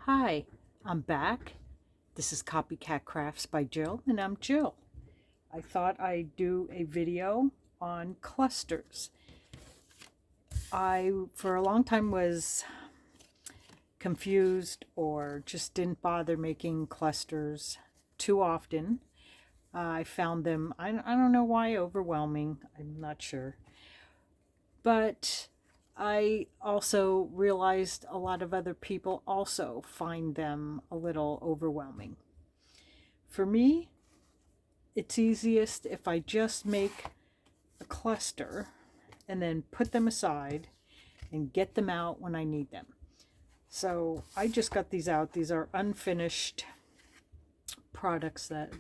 Hi, I'm back. This is Copycat Crafts by Jill, and I'm Jill. I thought I'd do a video on clusters. I, for a long time, was confused or just didn't bother making clusters too often. I found them, I don't know why, overwhelming. I'm not sure. But I also realized a lot of other people also find them a little overwhelming. For me, it's easiest if I just make a cluster and then put them aside and get them out when I need them. So I just got these out. These are unfinished projects that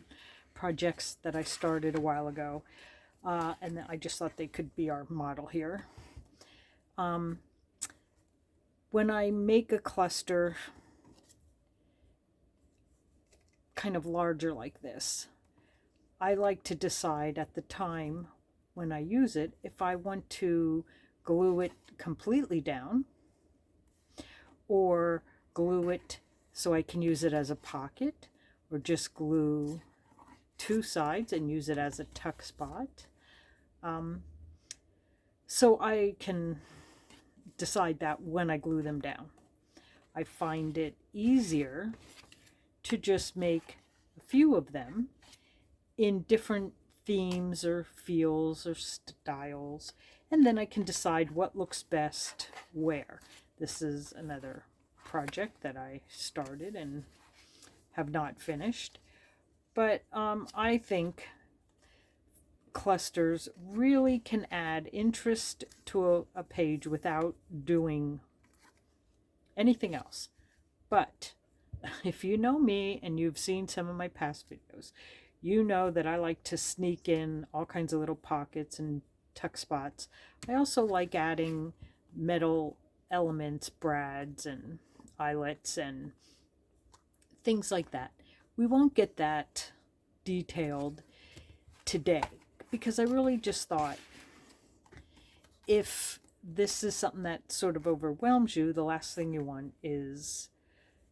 I started a while ago. And I just thought they could be our model here. When I make a cluster kind of larger like this, I like to decide at the time when I use it if I want to glue it completely down or glue it so I can use it as a pocket, or just glue two sides and use it as a tuck spot. So I can decide that when I glue them down. I find it easier to just make a few of them in different themes or feels or styles, and then I can decide what looks best where. This is another project that I started and have not finished, but I think clusters really can add interest to a page without doing anything else. But if you know me and you've seen some of my past videos, you know that I like to sneak in all kinds of little pockets and tuck spots. I also like adding metal elements, brads and eyelets and things like that. We won't get that detailed today because I really just thought if this is something that sort of overwhelms you, the last thing you want is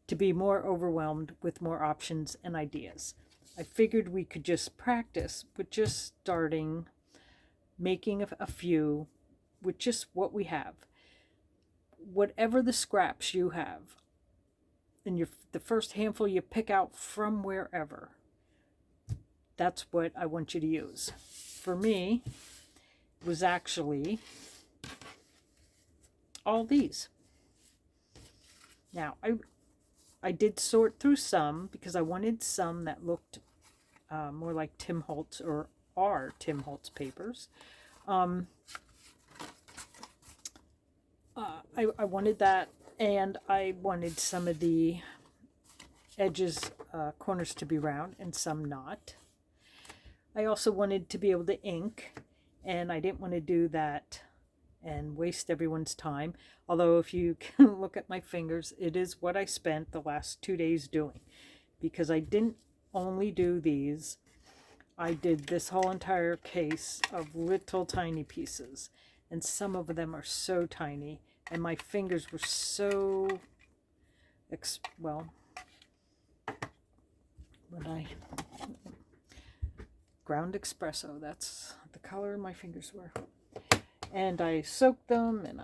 to be more overwhelmed with more options and ideas. I figured we could just practice with just starting making a few with just what we have. Whatever the scraps you have, and the first handful you pick out from wherever, that's what I want you to use. For me, it was actually all these. Now, I did sort through some because I wanted some that looked more like Tim Holtz or are Tim Holtz papers. I wanted that, and I wanted some of the edges, corners to be round and some not. I also wanted to be able to ink, and I didn't want to do that and waste everyone's time. Although if you can look at my fingers, it is what I spent the last 2 days doing, because I didn't only do these. I did this whole entire case of little tiny pieces, and some of them are so tiny, and my fingers were so, well, when I ground espresso, that's the color my fingers were. And I soaked them, and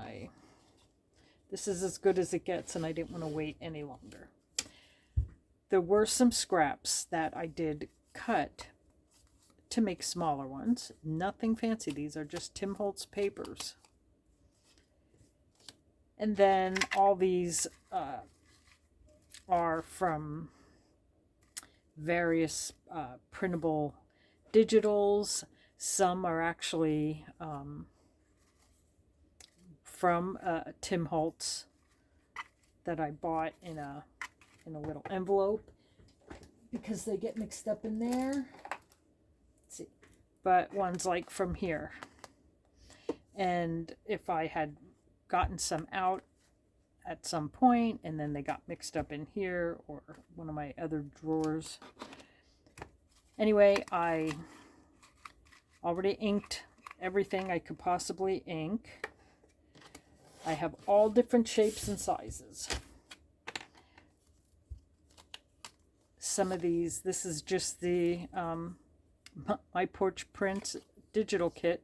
this is as good as it gets, and I didn't want to wait any longer. There were some scraps that I did cut to make smaller ones. Nothing fancy. These are just Tim Holtz papers. And then all these are from various printable digitals. Some are actually from Tim Holtz that I bought in a little envelope because they get mixed up in there. Let's see, but one's like from here, and if I had gotten some out at some point and then they got mixed up in here or one of my other drawers. Anyway, I already inked everything I could possibly ink. I have all different shapes and sizes. some of these. This is just the My Porch Prints digital kit,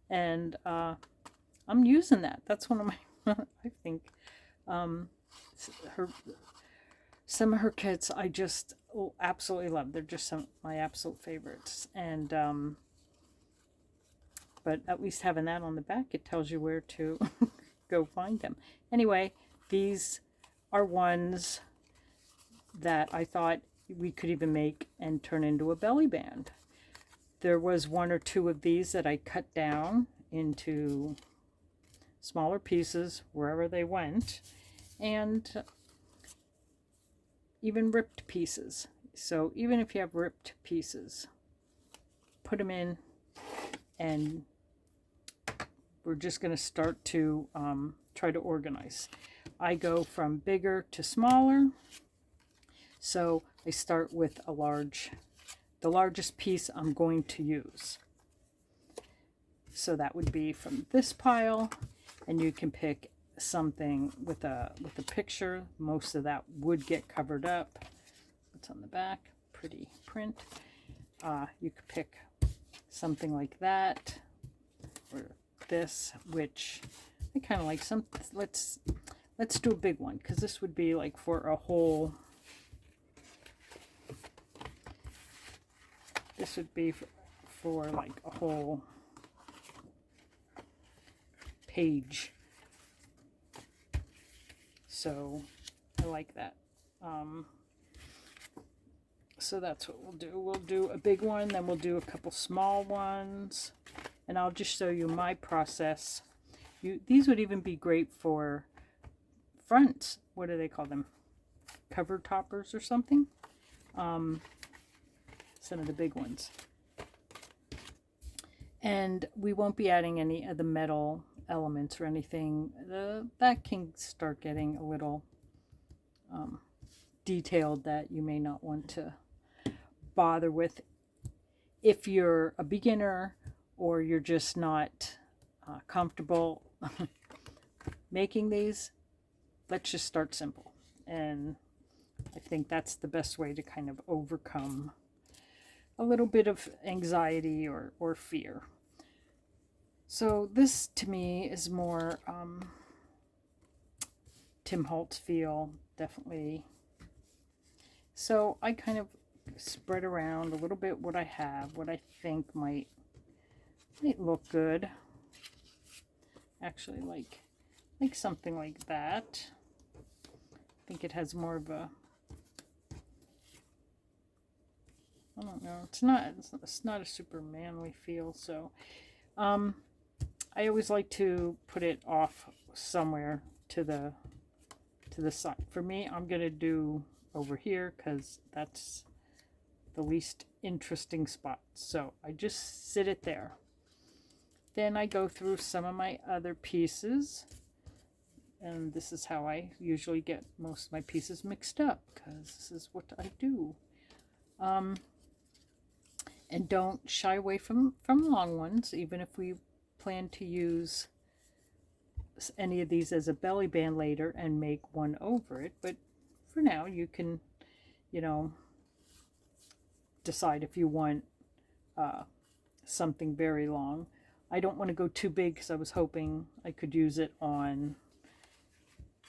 and I'm using that. That's one of my I think some of her kits I just absolutely love. They're just some of my absolute favorites. And but at least having that on the back, it tells you where to go find them. Anyway, these are ones that I thought we could even make and turn into a belly band. There was one or two of these that I cut down into smaller pieces wherever they went, and even ripped pieces. So even if you have ripped pieces, put them in, and we're just going to start to try to organize. I go from bigger to smaller, so I start with the largest piece I'm going to use. So that would be from this pile, and you can pick something with a picture. Most of that would get covered up. What's on the back? Pretty print. You could pick something like that, or this, which I kind of like. Let's do a big one, because this would be like for a whole. This would be for like a whole page. So I like that. So that's what we'll do. We'll do a big one, then we'll do a couple small ones, and I'll just show you my process. These would even be great for fronts. What do they call them? Cover toppers or something? Some of the big ones. And we won't be adding any of the metal elements or anything. That can start getting a little detailed that you may not want to bother with if you're a beginner, or you're just not comfortable making these. Let's just start simple, and I think that's the best way to kind of overcome a little bit of anxiety or fear. So this to me is more Tim Holtz feel, definitely. So I kind of spread around a little bit what I have, what I think might look good. Actually, like something like that. I think it has more of a, I don't know, it's not a super manly feel. So I always like to put it off somewhere to the side. For me, I'm gonna do over here, because that's the least interesting spot. So I just sit it there. Then I go through some of my other pieces, and this is how I usually get most of my pieces mixed up, because this is what I do. And don't shy away from long ones, even if we plan to use any of these as a belly band later and make one over it. But for now, you can, decide if you want something very long. I don't want to go too big, because I was hoping I could use it on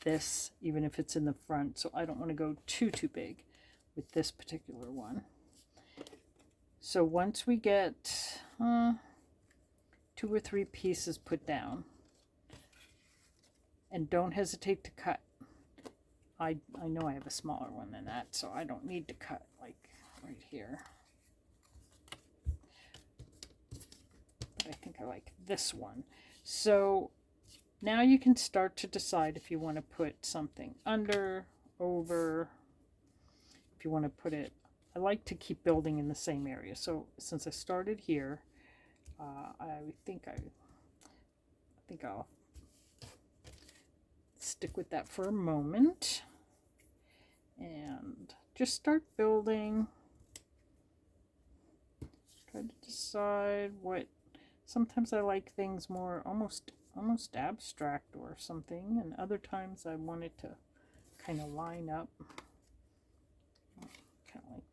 this, even if it's in the front. So I don't want to go too big with this particular one. So once we get 2 or 3 pieces put down, and don't hesitate to cut. I know I have a smaller one than that, so I don't need to cut like right here. But I think I like this one. So now you can start to decide if you want to put something under, over, if you want to put it. I like to keep building in the same area. So since I started here, I think I'll stick with that for a moment and just start building. Try to decide what. Sometimes I like things more almost abstract or something, and other times I want it to kind of line up.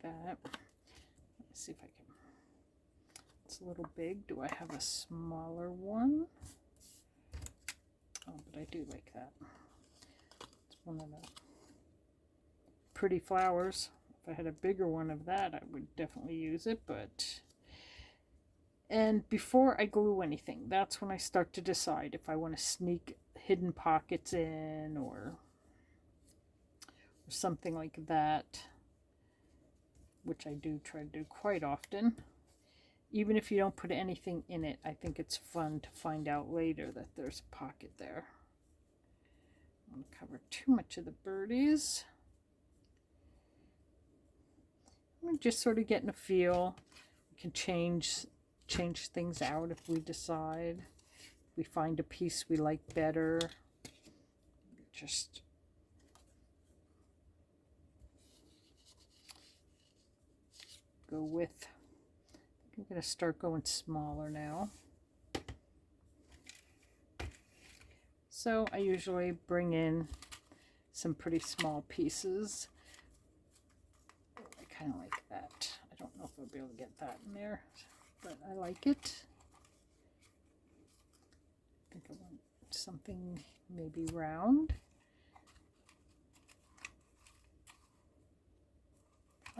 that. Let's see if I can. It's a little big. Do I have a smaller one? Oh, but I do like that. It's one of the pretty flowers. If I had a bigger one of that, I would definitely use it, but... And before I glue anything, that's when I start to decide if I want to sneak hidden pockets in or something like that, which I do try to do quite often. Even if you don't put anything in it, I think it's fun to find out later that there's a pocket there. I don't want to cover too much of the birdies. I'm just sort of getting a feel. We can change things out if we decide. If we find a piece we like better. Just go with. I'm going to start going smaller now. So I usually bring in some pretty small pieces. I kind of like that. I don't know if I'll be able to get that in there, but I like it. I think I want something maybe round.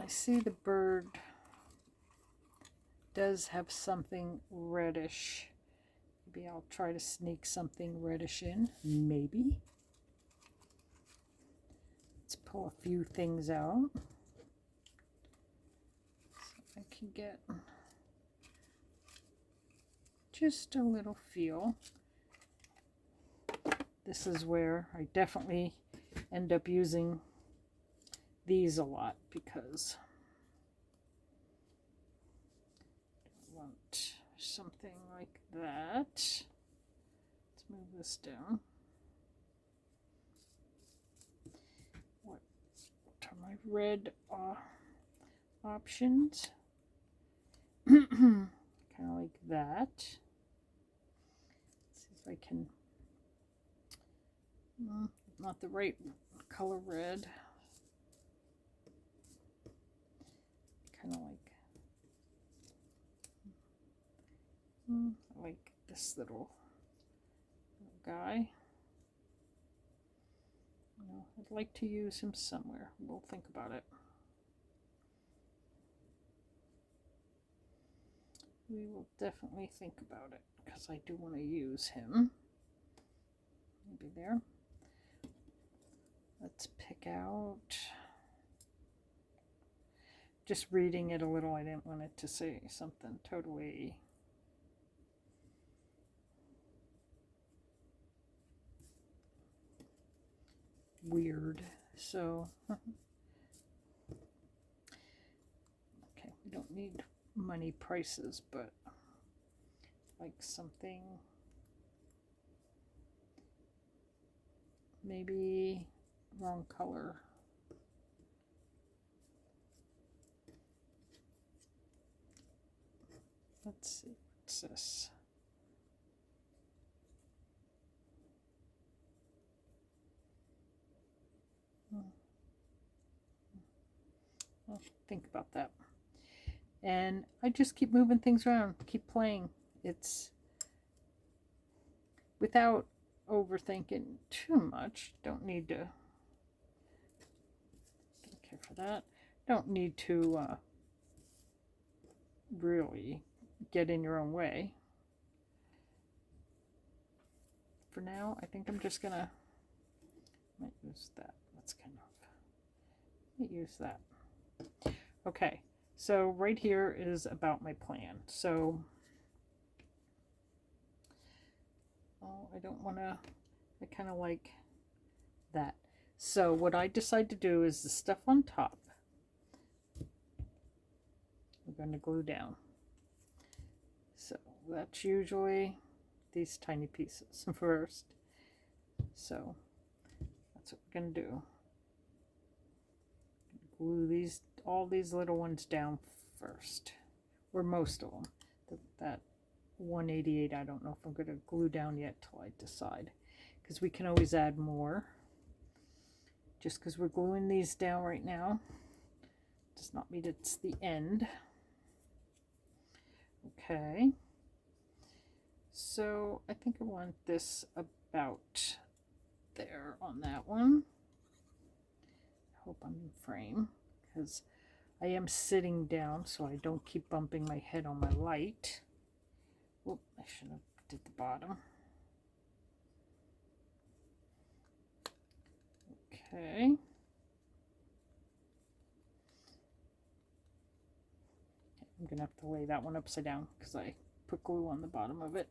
I see the bird does have something reddish. Maybe I'll try to sneak something reddish in. Maybe. Let's pull a few things out. So I can get just a little feel. This is where I definitely end up using these a lot because I want something like that. Let's move this down. What are my red options? Kind of like that. Let's see if I can. Not the right color red. Kind of like. I like this little guy. I'd like to use him somewhere. We'll think about it. We will definitely think about it because I do want to use him. Maybe there. Let's pick out. Just reading it a little, I didn't want it to say something totally weird. So, okay, we don't need money prices, but like something maybe wrong color. Let's see, what's this? I'll think about that. And I just keep moving things around, keep playing. It's without overthinking too much. Don't need to care for that. Don't need to really get in your own way. For now, I think I'm just gonna might use that. That's kind of might use that. Okay, so right here is about my plan. So I don't want to. I kind of like that. So what I decide to do is the stuff on top we're going to glue down. So that's usually these tiny pieces first. So that's what we're going to do. Glue all these little ones down first, or most of them. That 188, I don't know if I'm going to glue down yet till I decide, because we can always add more. Just because we're gluing these down right now, does not mean it's the end. Okay. So I think I want this about there on that one. I hope I'm in frame because I am sitting down so I don't keep bumping my head on my light. Whoop, I should have did the bottom. Okay. I'm going to have to lay that one upside down because I put glue on the bottom of it.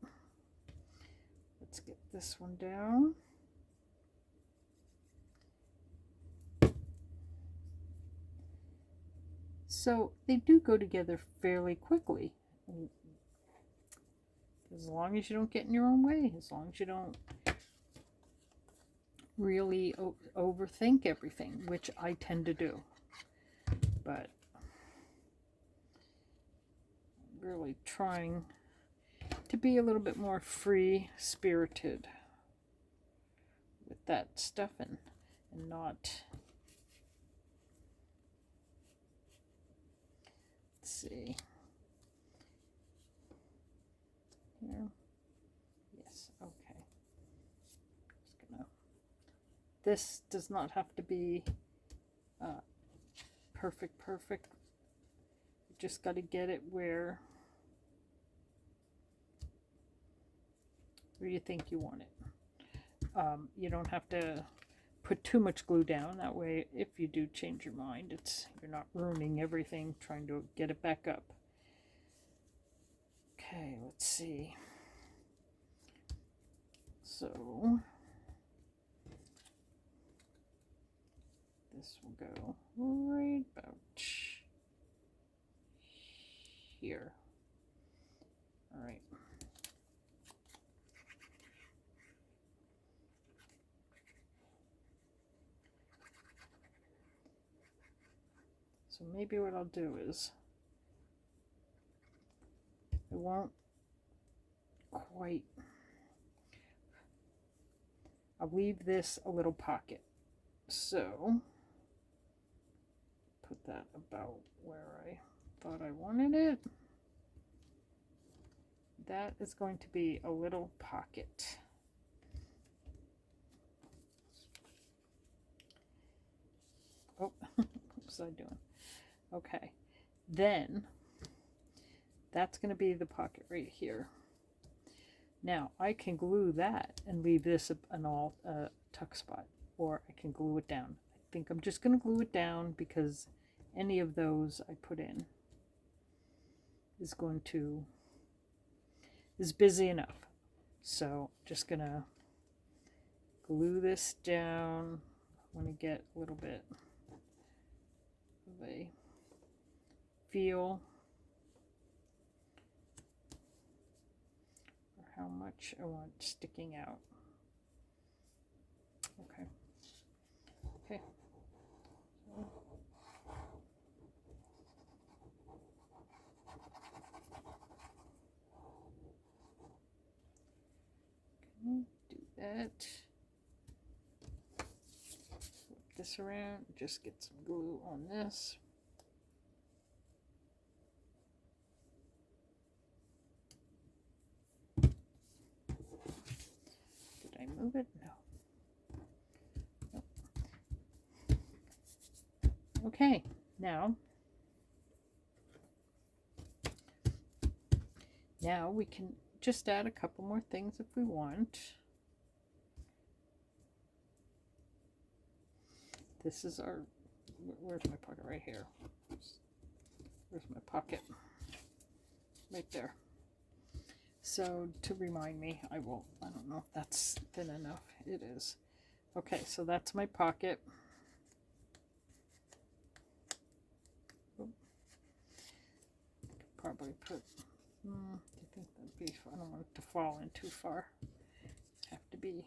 Let's get this one down. So they do go together fairly quickly. As long as you don't get in your own way, as long as you don't really overthink everything, which I tend to do. But really trying to be a little bit more free-spirited with that stuff and not, let's see, here, yes, okay, just gonna, this does not have to be perfect, you just got to get it where you think you want it. You don't have to put too much glue down, that way if you do change your mind, you're not ruining everything trying to get it back up. Okay, let's see. So this will go right about here. All right. So maybe what I'll do is I won't quite, I'll leave this a little pocket. So put that about where I thought I wanted it. That is going to be a little pocket. Oh, what was I doing? Okay, then that's going to be the pocket right here. Now I can glue that and leave this an all tuck spot, or I can glue it down. I think I'm just going to glue it down because any of those I put in is busy enough. So just gonna glue this down. I want to get a little bit of a feel for how much I want sticking out. Okay. Okay. Do that. Flip this around. Just get some glue on this. Did I move it? No. Nope. Okay, now we can just add a couple more things if we want. This is our, where's my pocket? Right here. Where's my pocket? Right there. So to remind me, I don't know if that's thin enough. It is. Okay, so that's my pocket. Could probably put, do you think that'd be, I don't want it to fall in too far. Have to be.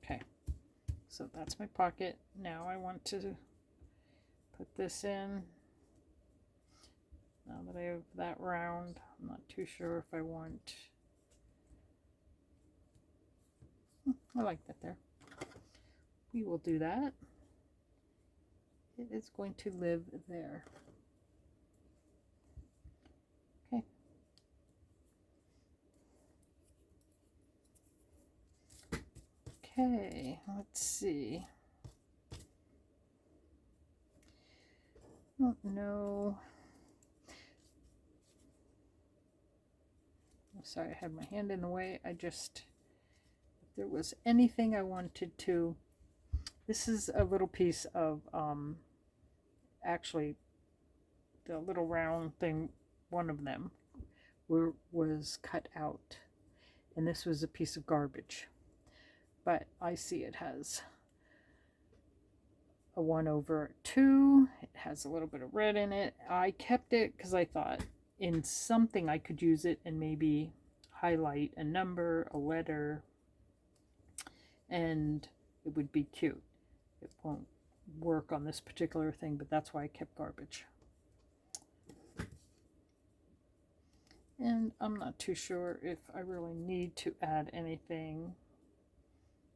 Okay, so that's my pocket. Now I want to put this in. Now that I have that round, I'm not too sure if I want, I like that there. We will do that. It is going to live there. Okay. Okay, let's see. I don't know. I'm sorry, I had my hand in the way. If there was anything I wanted to, this is a little piece of, actually, the little round thing, one of them was cut out. And this was a piece of garbage. But I see it has a 1/2. It has a little bit of red in it. I kept it because I thought in something I could use it and maybe highlight a number, a letter, and it would be cute. It won't work on this particular thing, but that's why I kept garbage. And I'm not too sure if I really need to add anything,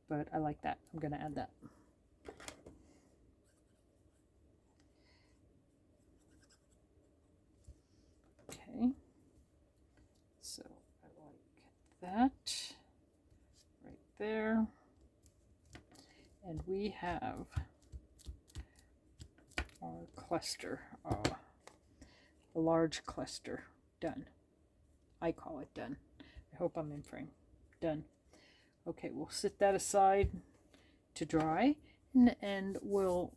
but I like that. I'm going to add that. Okay, so I like that right there. And we have our cluster, a large cluster done. I call it done. I hope I'm in frame. Done. Okay, we'll set that aside to dry, and we'll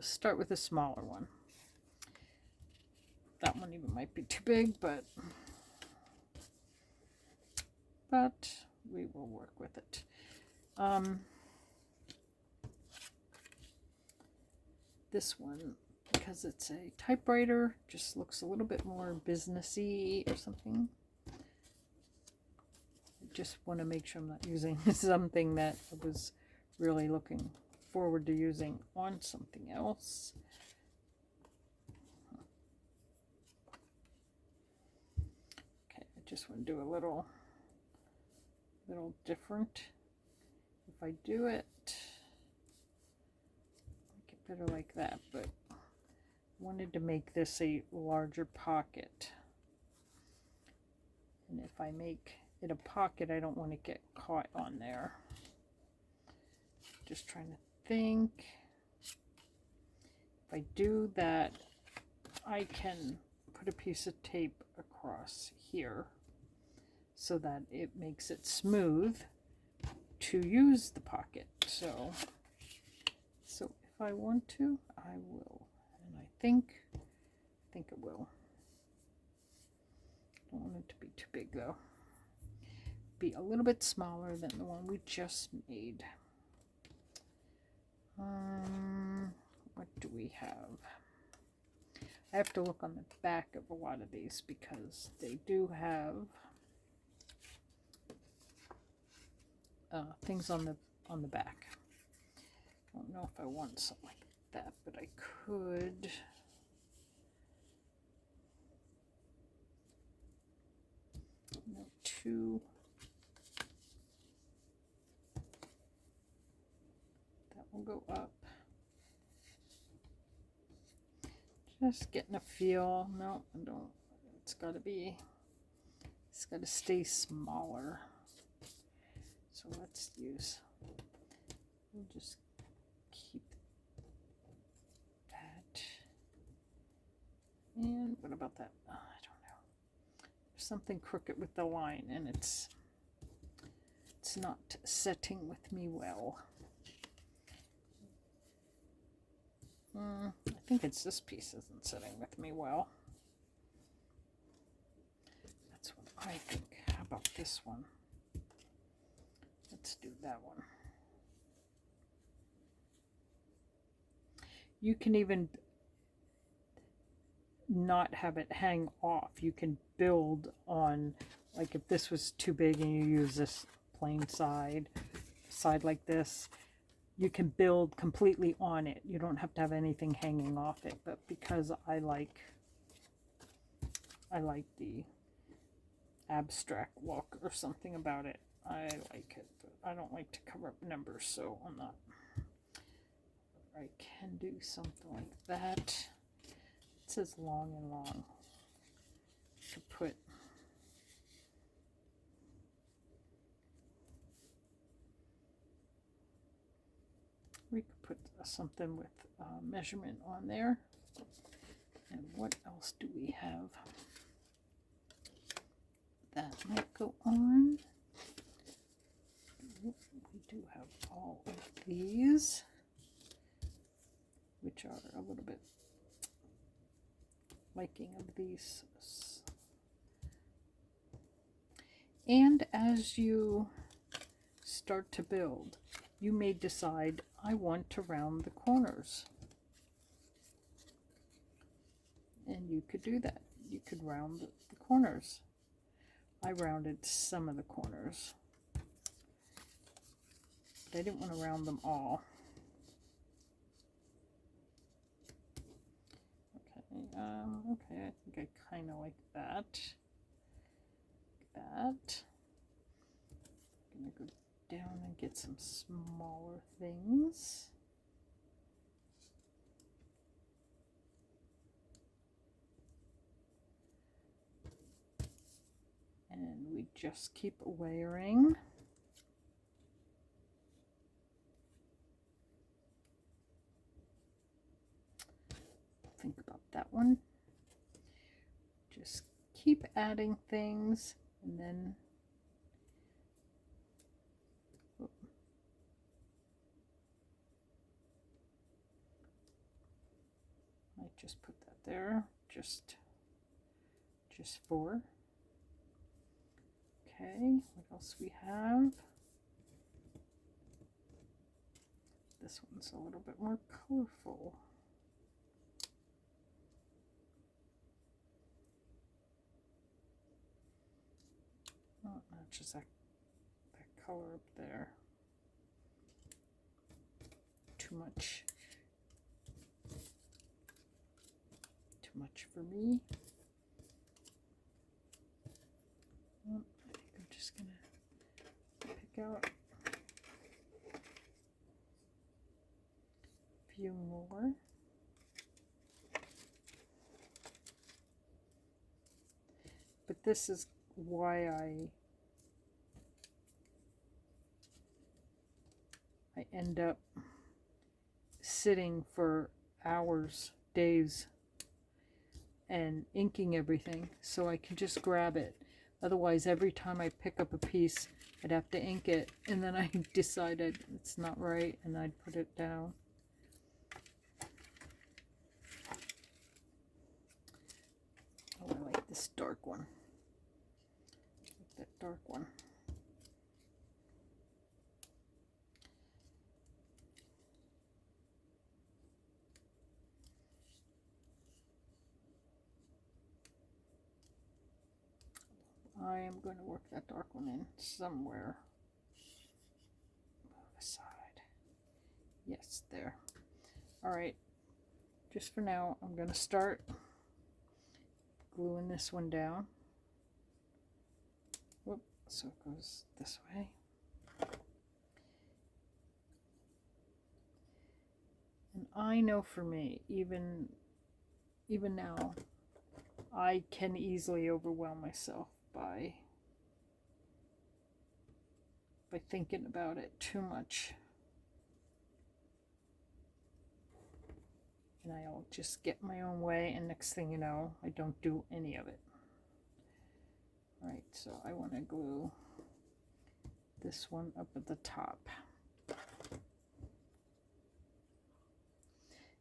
start with a smaller one. That one even might be too big, but we will work with it. This one, because it's a typewriter, just looks a little bit more businessy or something. I just want to make sure I'm not using something that I was really looking forward to using on something else. Okay, I just want to do a little different. If I do it, make it better like that, but I wanted to make this a larger pocket. And if I make it a pocket, I don't want to get caught on there. Just trying to think. If I do that, I can put a piece of tape across here so that it makes it smooth to use the pocket. So if I want to, I will. And I think it will. I don't want it to be too big though. Be a little bit smaller than the one we just made. What do we have? I have to look on the back of a lot of these because they do have things on the back. I don't know if I want something like that, but I could. No, two. That will go up. Just getting a feel. No, I don't. It's got to stay smaller. So let's use, we'll just keep that. And what about that? Oh, I don't know. There's something crooked with the line and it's not setting with me well. I think it's this piece isn't setting with me well. That's what I think. How about this one? Let's do that one. You can even not have it hang off. You can build on, like if this was too big and you use this plain side like this, you can build completely on it. You don't have to have anything hanging off it, but because I like the abstract look or something about it, I like it, but I don't like to cover up numbers, so I'm not. I can do something like that. It says long and long to put. We could put something with measurement on there. And what else do we have? That might go on. We do have all of these, which are a little bit liking of these. And as you start to build, you may decide, I want to round the corners. And you could do that. You could round the corners. I rounded some of the corners. But I didn't want to round them all. Okay, I think I kind of like that. I'm gonna go down and get some smaller things. And we just keep layering. Think about that one. Just keep adding things, and then I just put that there, just for. Okay, what else we have? This one's a little bit more colorful. Oh, it matches that color up there. Too much for me. I think I'm just gonna pick out a few more. But this is why I end up sitting for hours, days, and inking everything so I can just grab it. Otherwise, every time I pick up a piece, I'd have to ink it, and then I decided it's not right, and I'd put it down. Oh, I like this dark one. I like that dark one. I am going to work that dark one in somewhere. Move aside. Yes, there. All right. Just for now, I'm going to start gluing this one down. Whoop, so it goes this way. And I know for me, even now, I can easily overwhelm myself by thinking about it too much. And I'll just get my own way, and next thing you know, I don't do any of it. All right, so I want to glue this one up at the top.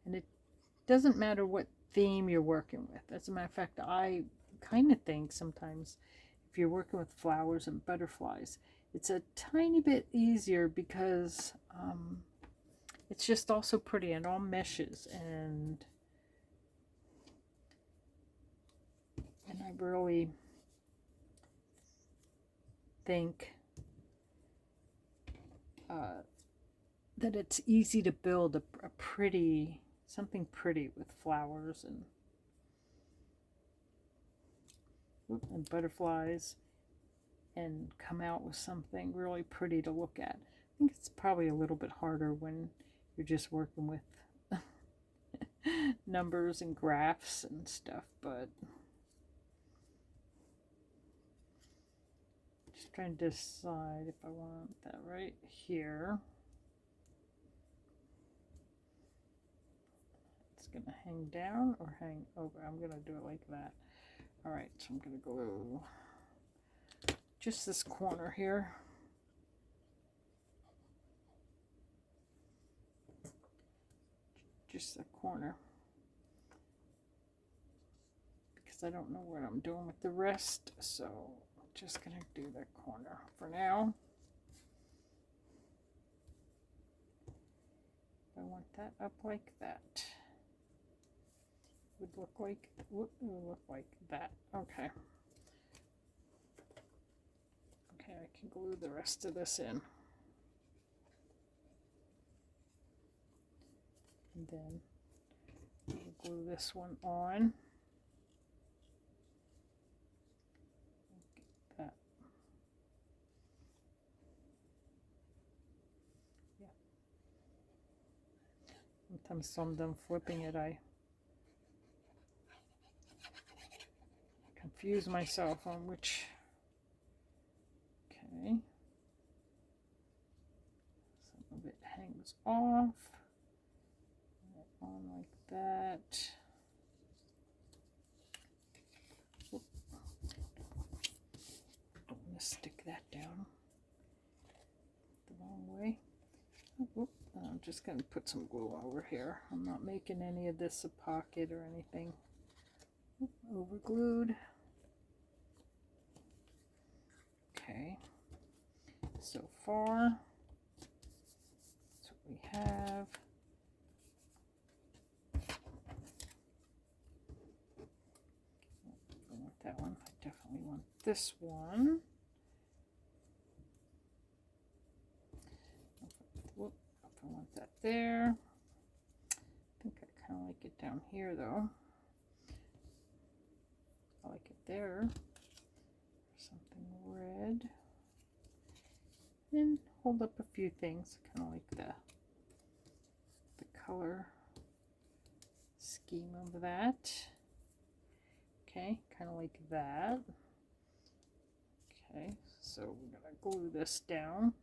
And it doesn't matter what theme you're working with. As a matter of fact, I kind of think sometimes if you're working with flowers and butterflies, it's a tiny bit easier because it's just also pretty and all meshes, and I really think that it's easy to build a pretty, something pretty with flowers and butterflies and come out with something really pretty to look at. I think it's probably a little bit harder when you're just working with numbers and graphs and stuff, but just trying to decide if I want that right here. It's gonna hang down or hang over. I'm gonna do it like that. All right, so I'm gonna glue just this corner here. Just the corner, because I don't know what I'm doing with the rest, so I'm just gonna do the corner for now. I want that up like that. Would look like that. Okay. Okay, I can glue the rest of this in. And then we'll glue this one on. Get that. Yeah. Sometimes when I'm done flipping it, I confuse myself on which. Okay. Some of it hangs off. On like that. Oop. Don't want to stick that down the wrong way. Oop. I'm just going to put some glue over here. I'm not making any of this a pocket or anything. Oop. Over glued. Okay. So far, that's what we have. That one, I definitely want this one. Whoop, I want that there. I think I kind of like it down here though. I like it there. Something red. And hold up a few things, kind of like the color scheme of that. Okay, kind of like that. Okay, so we're going to glue this down.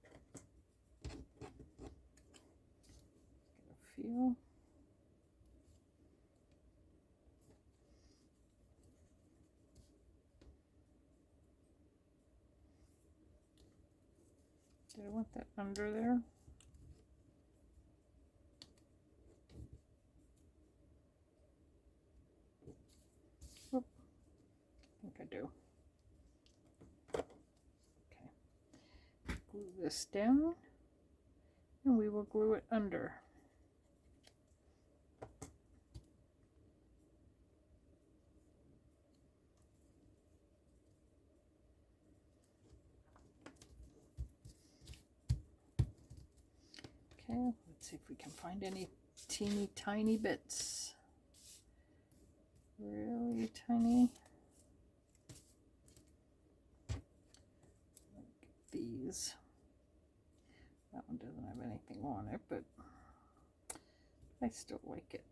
Get a feel. Did I want that under there? I do. Okay. Glue this down and we will glue it under. Okay, let's see if we can find any teeny tiny bits. Really tiny. These. That one doesn't have anything on it, but I still like it.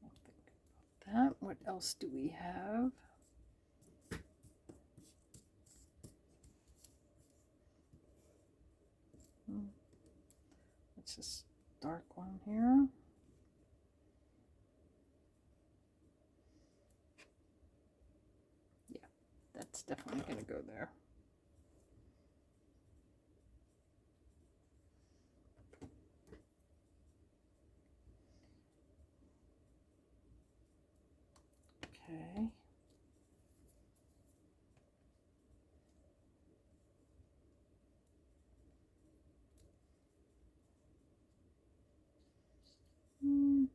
I'll think about that. What else do we have? It's this dark one here. That's definitely going to go there. Okay. I'm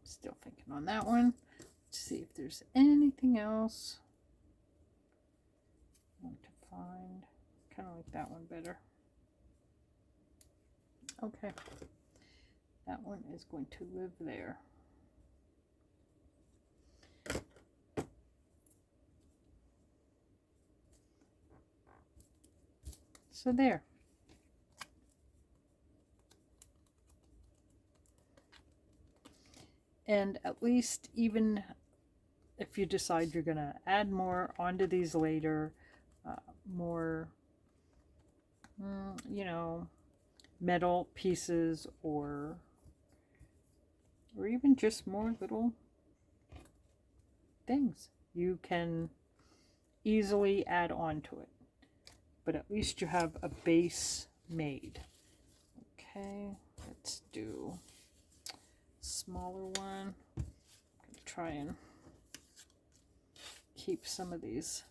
still thinking on that one. Let's see if there's anything else. I want find. Kind of like that one better. Okay. That one is going to live there. So there. And at least, even if you decide you're going to add more onto these later, more, you know, metal pieces or even just more little things, you can easily add on to it. But at least you have a base made. Okay, let's do a smaller one. I'm gonna try and keep some of these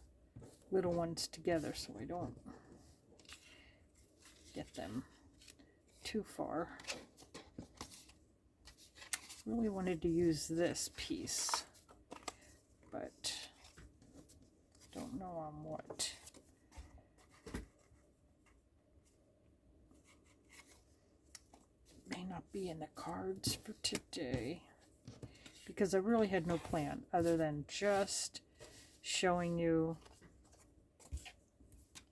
little ones together so I don't get them too far. Really wanted to use this piece, but don't know on what. May not be in the cards for today because I really had no plan other than just showing you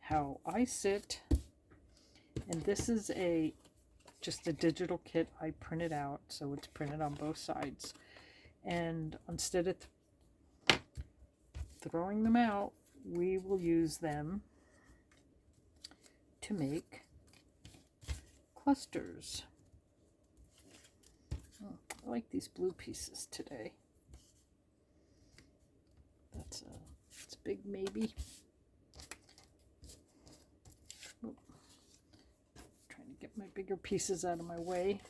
how I sit. And this is just a digital kit I printed out, so it's printed on both sides. And instead of throwing them out, we will use them to make clusters. I like these blue pieces today. It's a big maybe. Oh, trying to get my bigger pieces out of my way.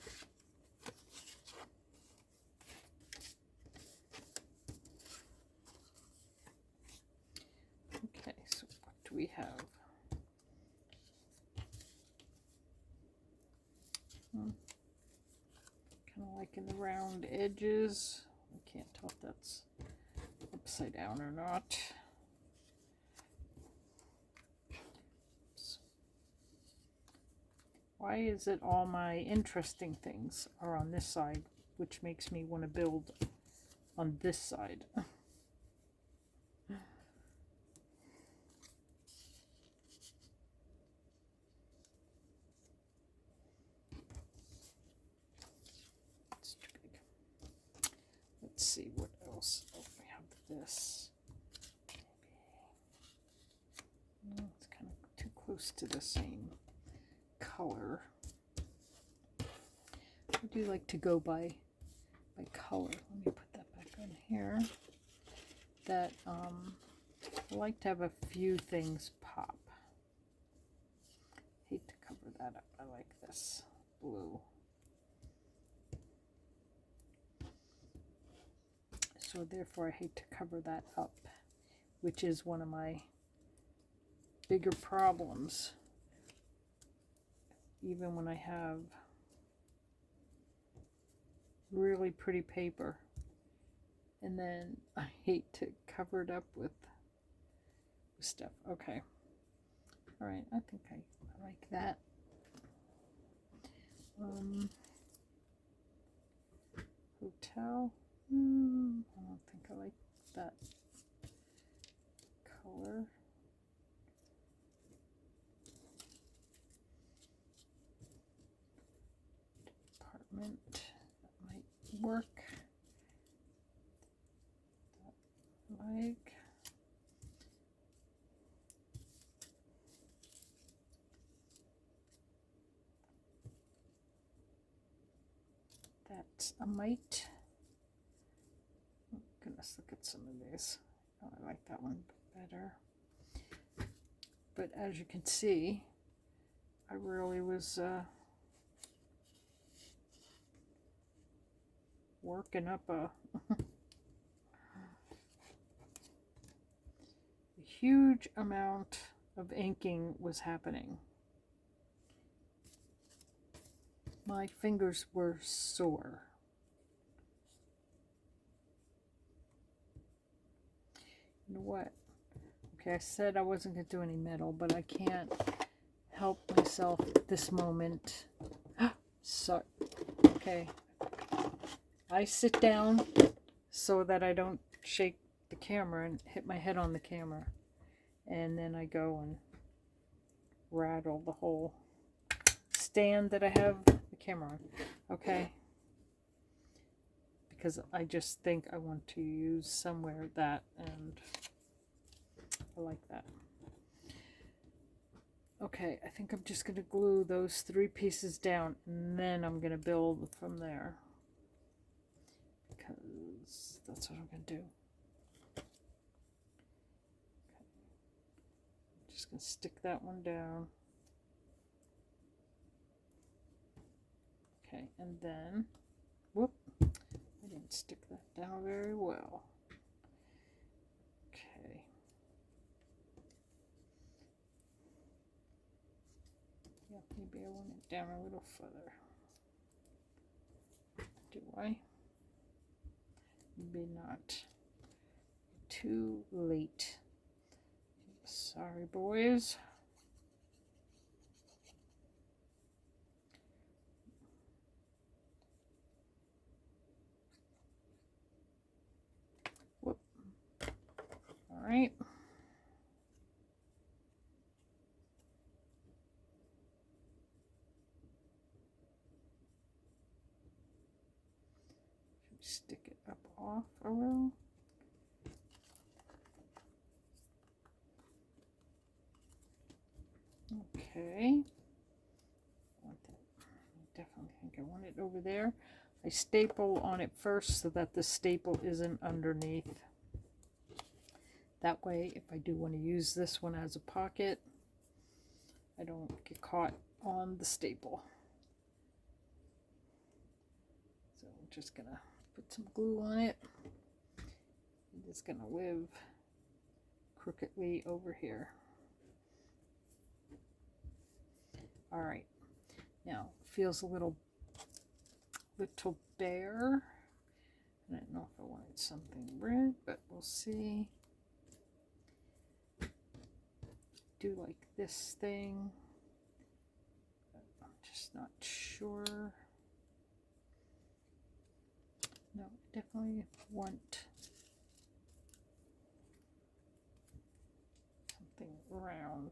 Okay, so what do we have? Kind of like in the round edges. I can't tell if that's upside down or not. Oops. Why is it all my interesting things are on this side, which makes me want to build on this side? It's too big. Let's see what else. Oh, we have this. Maybe. No, it's kind of too close to the same color. I do like to go by color. Let me put that back on here. That I like to have a few things pop. Hate to cover that up. I like this blue. So therefore I hate to cover that up, which is one of my bigger problems. Even when I have really pretty paper, and then I hate to cover it up with stuff. Okay, all right, I think I like that. Hotel. I don't think I like that color. Apartment, that might work. Like that's a mite. Oh, goodness, look at some of these. Oh, I like that one better. But as you can see, I really was working up a huge amount of inking was happening. My fingers were sore. You know what? Okay, I said I wasn't going to do any metal, but I can't help myself at this moment. So, okay. I sit down so that I don't shake the camera and hit my head on the camera. And then I go and rattle the whole stand that I have the camera on. Okay. Because I just think I want to use somewhere that, and I like that. Okay, I think I'm just going to glue those 3 pieces down, and then I'm going to build from there. Because that's what I'm going to do. Okay. Just going to stick that one down. Okay, and then, whoop, I didn't stick that down very well. Okay. Yeah, maybe I want it down a little further. Do I? Maybe not. Too late. Sorry, boys. Whoop. All right. Stick it up off a little. Okay. Definitely think I want it over there. I staple on it first so that the staple isn't underneath. That way, if I do want to use this one as a pocket, I don't get caught on the staple. So I'm just gonna put some glue on it. I'm just gonna live crookedly over here. All right, now it feels a little bare. I don't know if I wanted something red, but we'll see. Do like this thing. I'm just not sure. No, I definitely want something round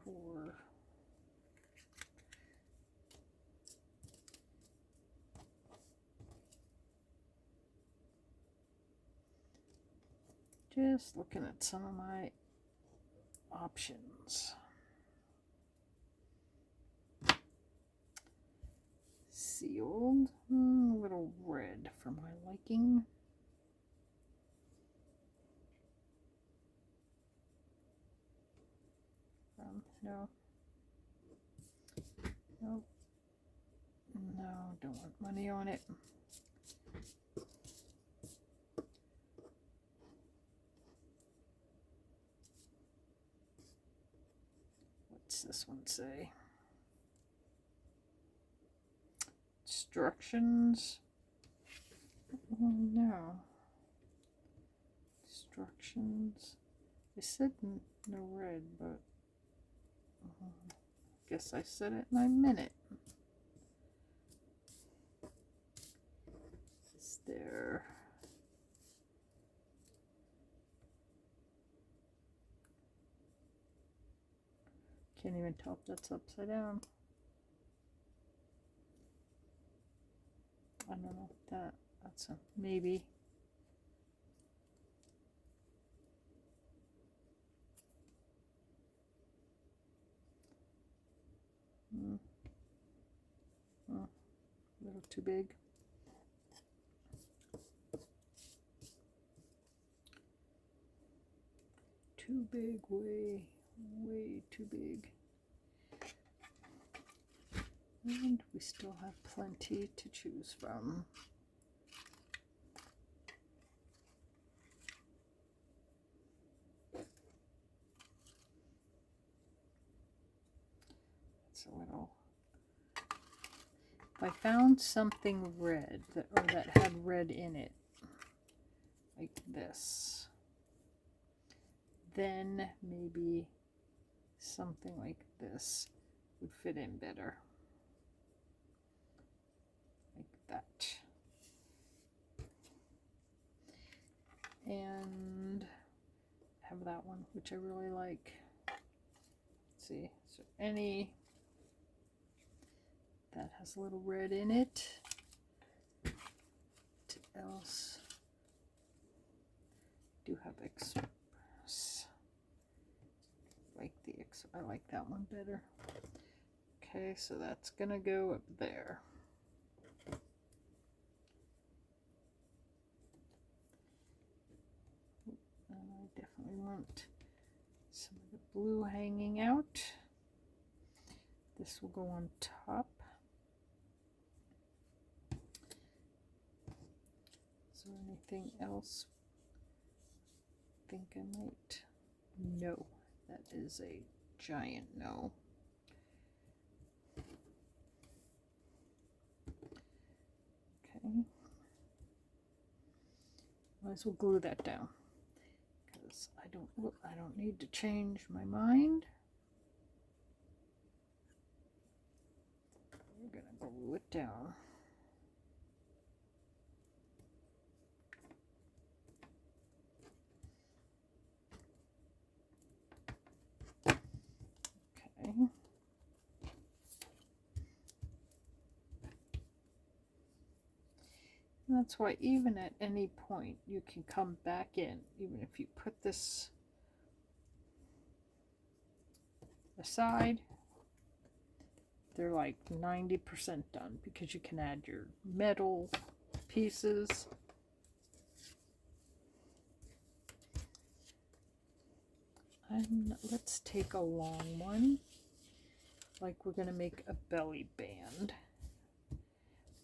for just looking at some of my options. Sealed, a little red for my liking. No, don't want money on it. What's this one say? Instructions. Oh, no. Instructions. They said no red, but guess I said it and I meant it. Is there? Can't even tell if that's upside down. I don't know if that's a maybe. A little too big. Too big, way too big. And we still have plenty to choose from. It's a little. If I found something red that had red in it, like this, then maybe something like this would fit in better. Like that. And have that one, which I really like. Let's see, is there any that has a little red in it? What else? Do have Express. I like that one better. Okay, so that's gonna go up there. And I definitely want some of the blue hanging out. This will go on top. Is there anything else? I think I might. No, that is a giant no. Okay. Might as well glue that down because I don't need to change my mind. We're gonna glue it down. Okay. And that's why even at any point you can come back in, even if you put this aside, they're like 90% done because you can add your metal pieces. And let's take a long one, like we're going to make a belly band.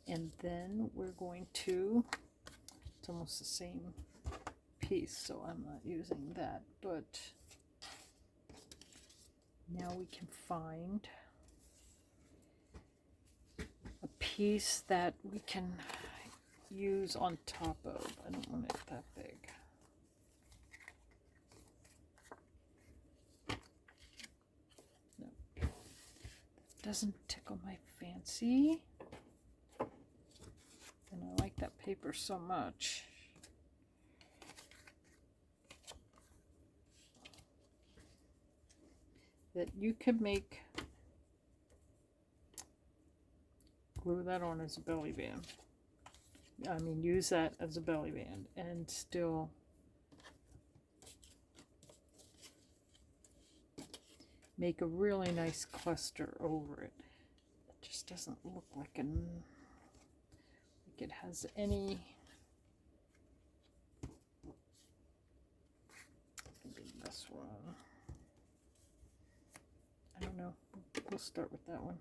And then we're going to, it's almost the same piece, so I'm not using that, but now we can find a piece that we can use on top of. I don't want it that big. No, that doesn't tickle my fancy. And I like that paper so much. That you could make, glue that on as a belly band. I mean, use that as a belly band and still make a really nice cluster over it. It just doesn't look like it has any. Maybe this one. I don't know. We'll start with that one.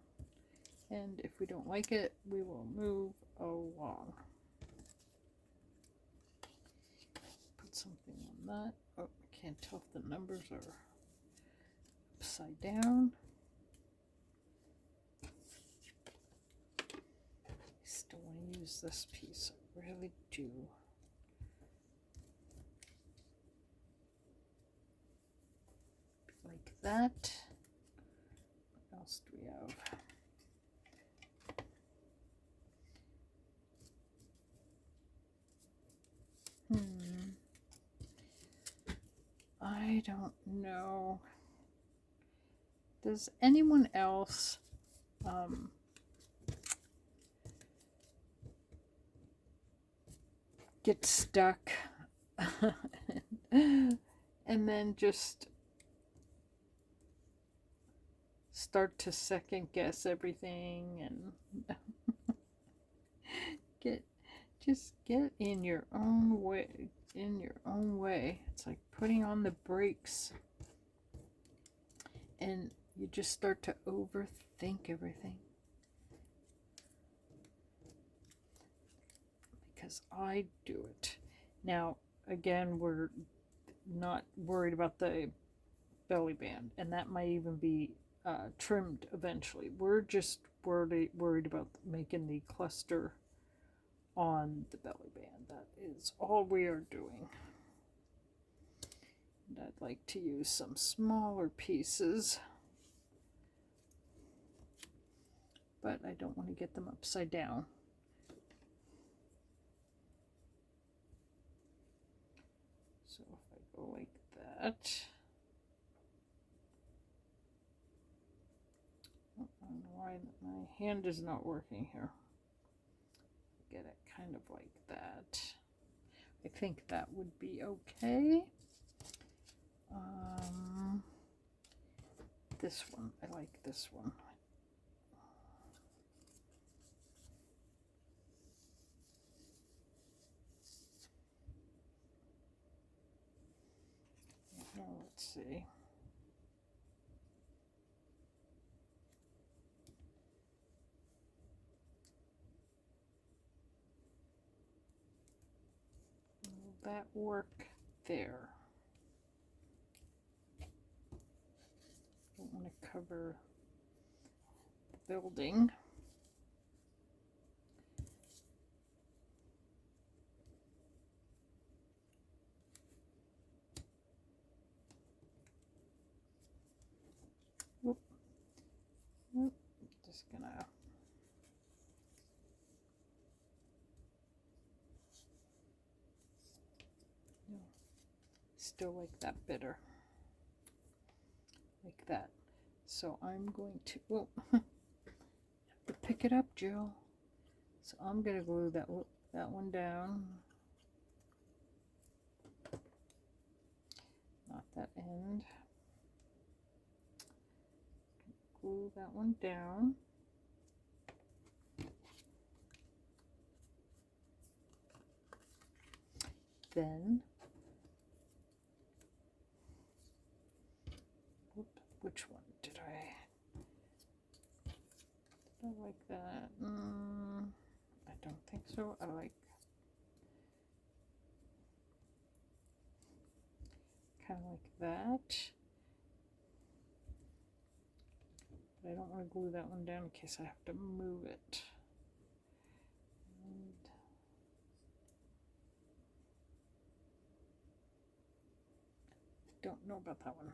And if we don't like it, we will move along. Put something on that. Oh, I can't tell if the numbers are upside down. I still want to use this piece. I really do. Like that. What else do we have? I don't know. Does anyone else get stuck and then just start to second guess everything and just get in your own way, It's like putting on the brakes and you just start to overthink everything. Because I do it. Now, again, we're not worried about the belly band, and that might even be trimmed eventually. We're just worried about making the cluster on the belly band. That is all we are doing. And I'd like to use some smaller pieces, but I don't want to get them upside down. So if I go like that, I don't know why my hand is not working here. Get it kind of like that. I think that would be okay. This one, I like this one. Now let's see. Will that work there? Don't want to cover the building. Whoop. Whoop. Just gonna still like that better, like that. So I'm going to, whoa, have to pick it up, Jill. So I'm gonna glue that one down, not that end. Glue that one down. Then, which one did I like that? I don't think so. I like kind of like that. But I don't want to glue that one down in case I have to move it. And don't know about that one.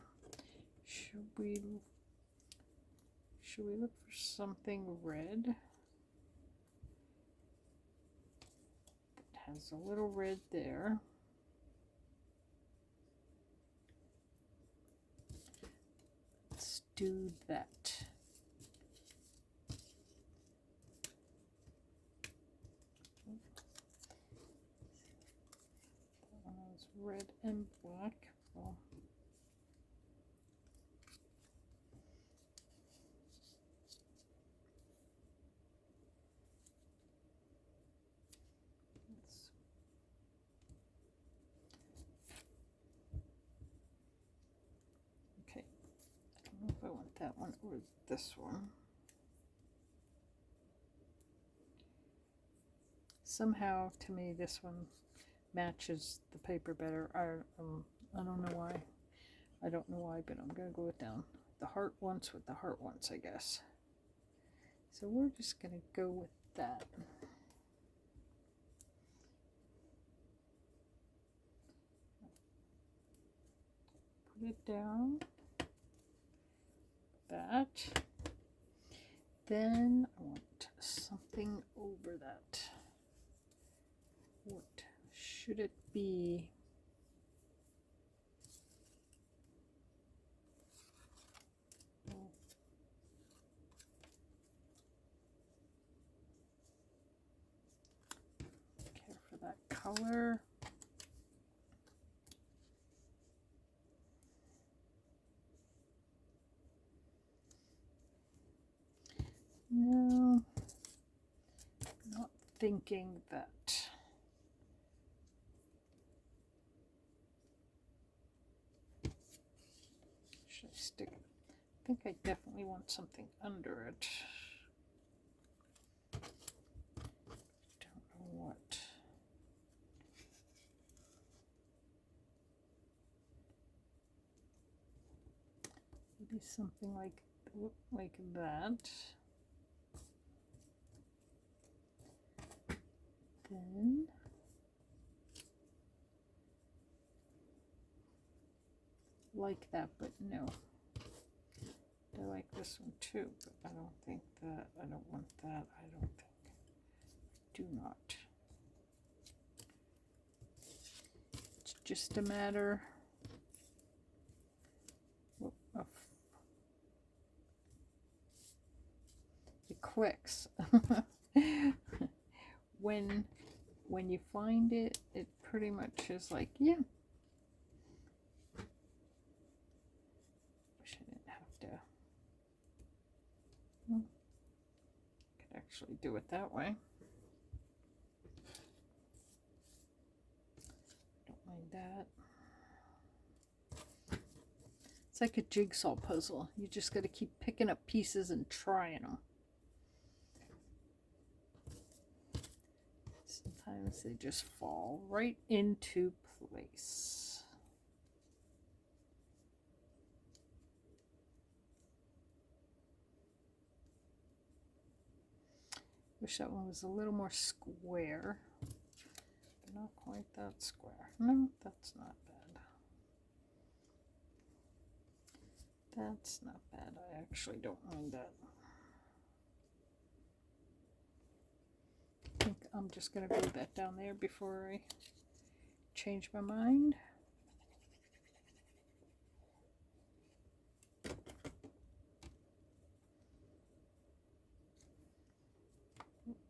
Should we look for something red? It has a little red there. Let's do that. That one was red and black. Well, okay, I don't know if I want that one or this one. Somehow, to me, this one matches the paper better. I don't know why. I don't know why, but I'm going to glue it down. The heart once with the heart once, I guess. So we're just going to go with that. Put it down. That. Then I want something over that. What should it be? Care for that color. No, not thinking that. Should I stick it? I think I definitely want something under it. Don't know what. Maybe something like that. Then like that, but no. I like this one too, but I don't think that, I don't want that, I don't think. Do not. It's just a matter of it clicks. when you find it, it pretty much is like, yeah. Wish I didn't have to. Could actually do it that way. Don't mind that. It's like a jigsaw puzzle. You just got to keep picking up pieces and trying them. Sometimes they just fall right into place. Wish that one was a little more square. But not quite that square. No, that's not bad. That's not bad. I actually don't mind that. I think I'm just going to glue that down there before I change my mind.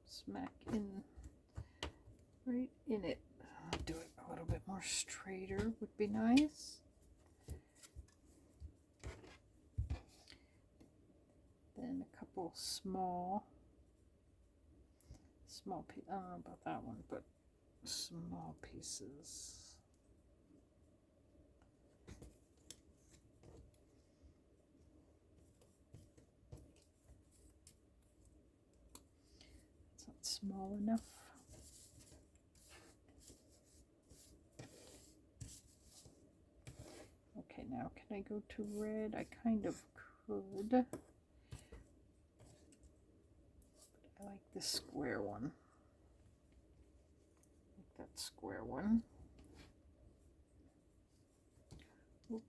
Smack in, right in it. I'll do it a little bit more straighter would be nice. Then a couple small pieces. I don't know about that one, but small pieces. It's not small enough. Okay, now can I go to red? I kind of could. I like this square one. I like that square one. Oop.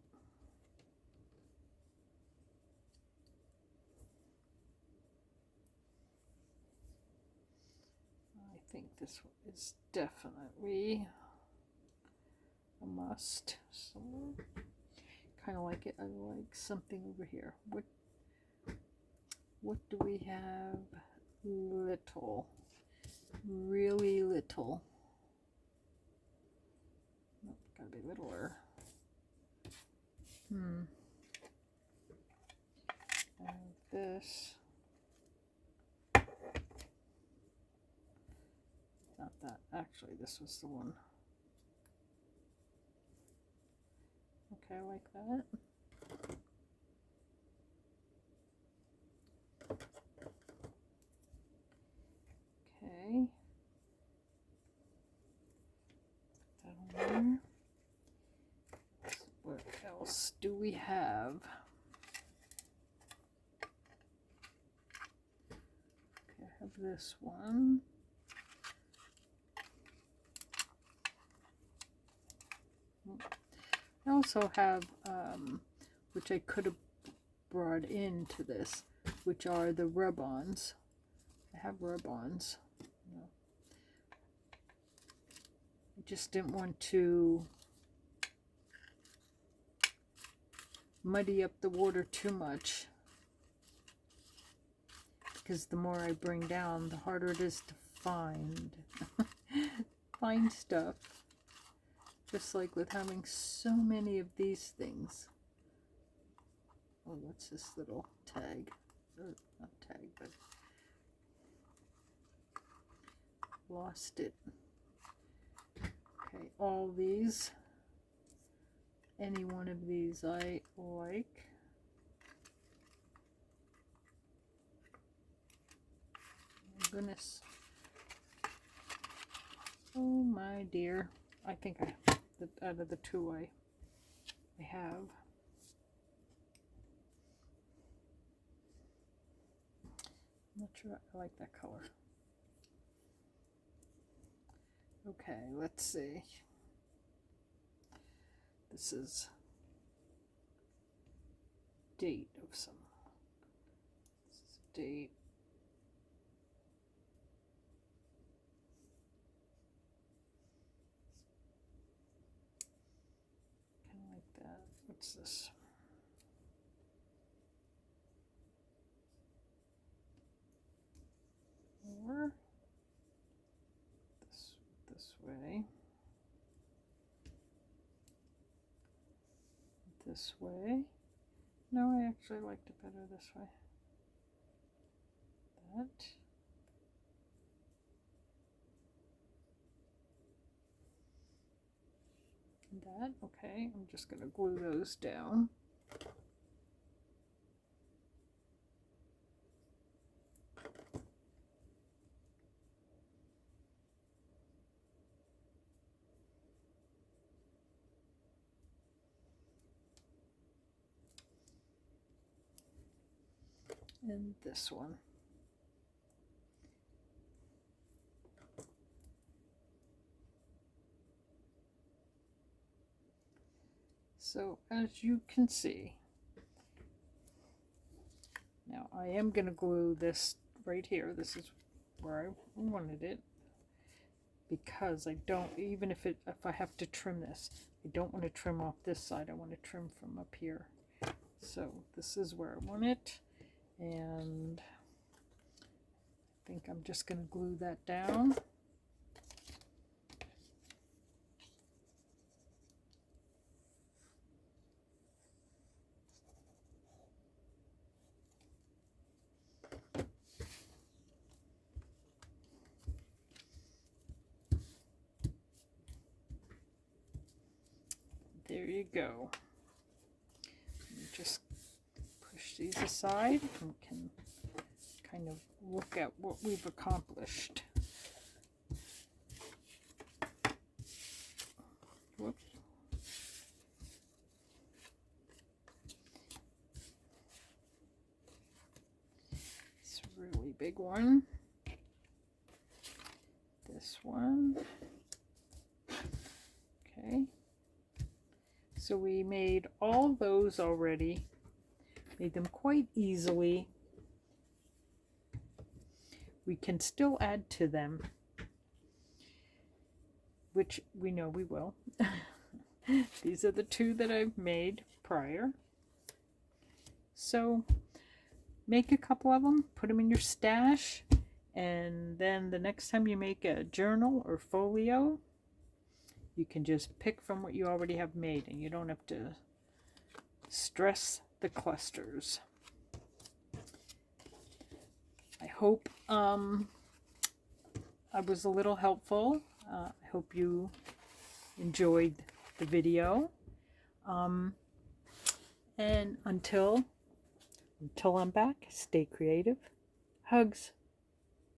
I think this one is definitely a must. So kind of like it. I like something over here. What do we have? Little, really little. Nope, gotta be littler. I have this. Not that. Actually, this was the one. Okay, I like that. Okay. Put that on there. What else do we have? Okay, I have this one. I also have, which I could have brought into this, which are the rub-ons. I have rub-ons. I just didn't want to muddy up the water too much, because the more I bring down, the harder it is to find find stuff. Just like with having so many of these things. Oh, what's this little tag? Not tag, but lost it. Okay, all these. Any one of these I like. Oh, goodness. Oh my dear. I think out of the two I have. I'm not sure I like that color. Okay, let's see. This is date of some. This is a date. Kind of like that. What's this? Or this way. This way. No, I actually liked it better this way. That. And that. Okay, I'm just going to glue those down. And this one. So as you can see, now I am going to glue this right here. This is where I wanted it, because I don't, even if I have to trim this, I don't want to trim off this side. I want to trim from up here. So this is where I want it. And I think I'm just going to glue that down. There you go. Just push these aside and can kind of look at what we've accomplished. Whoops. It's a really big one. This one. Okay. So we made all those already. Made them quite easily. We can still add to them, which we know we will. These are the two that I've made prior. So make a couple of them, put them in your stash, and then the next time you make a journal or folio, you can just pick from what you already have made, and you don't have to stress the clusters. I hope I was a little helpful. I hope you enjoyed the video. And until I'm back, stay creative. Hugs.